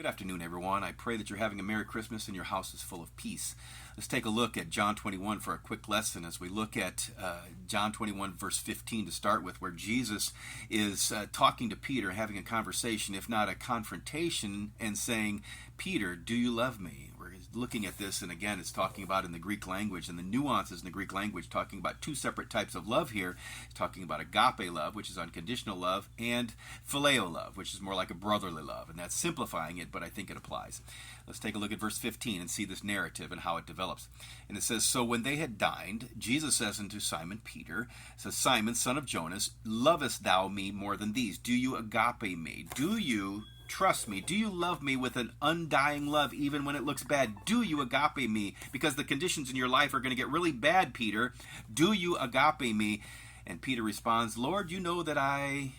Good afternoon, everyone. I pray that you're having a Merry Christmas and your house is full of peace. Let's take a look at John 21 for a quick lesson as we look at John 21, verse 15 to start with, where Jesus is talking to Peter, having a conversation, if not a confrontation, and saying, Peter, do you love me? We're looking at this, and again, it's talking about in the Greek language and the nuances in the Greek language, talking about two separate types of love here. It's talking about agape love, which is unconditional love, and phileo love, which is more like a brotherly love. And that's simplifying it, but I think it applies. Let's take a look at verse 15 and see this narrative and how it develops. And it says, So when they had dined, Jesus says unto Simon Peter, says, Simon, son of Jonas, lovest thou me more than these? Do you agape me? Do you trust me? Do you love me with an undying love even when it looks bad? Do you agape me? Because the conditions in your life are going to get really bad, Peter. Do you agape me? And Peter responds, Lord, you know that I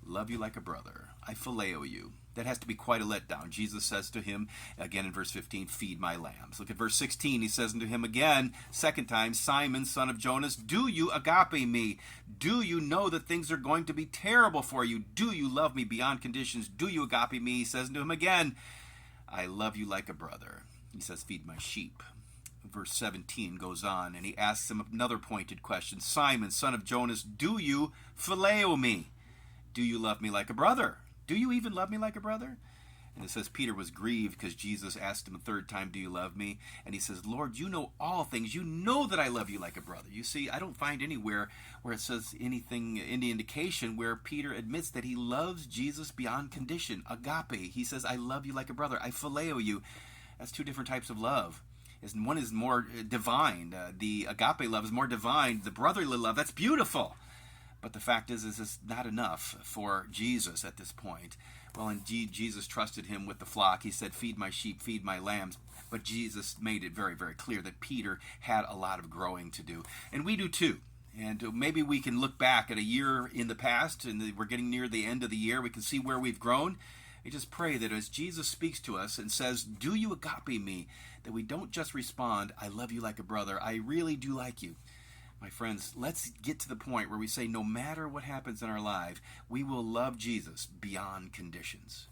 love you like a brother. I phileo you. That has to be quite a letdown. Jesus says to him, again in verse 15, feed my lambs. Look at verse 16. He says unto him again, second time, Simon, son of Jonas, do you agape me? Do you know that things are going to be terrible for you? Do you love me beyond conditions? Do you agape me? He says unto him again, I love you like a brother. He says, feed my sheep. Verse 17 goes on, and he asks him another pointed question. Simon, son of Jonas, do you phileo me? Do you love me like a brother? Do you even love me like a brother? And it says Peter was grieved because Jesus asked him a third time, do you love me? And he says, Lord, you know all things. You know that I love you like a brother. You see, I don't find anywhere where it says anything, any indication where Peter admits that he loves Jesus beyond condition. Agape. He says, I love you like a brother. I phileo you. That's two different types of love. One is more divine. The agape love is more divine. The brotherly love, that's beautiful. But the fact is it's not enough for Jesus at this point. Well, indeed, Jesus trusted him with the flock. He said, feed my sheep, feed my lambs. But Jesus made it very, very clear that Peter had a lot of growing to do. And we do too. And maybe we can look back at a year in the past, and we're getting near the end of the year. We can see where we've grown. I just pray that as Jesus speaks to us and says, do you agape me? That we don't just respond, I love you like a brother. I really do like you. My friends, let's get to the point where we say no matter what happens in our life, we will love Jesus beyond conditions.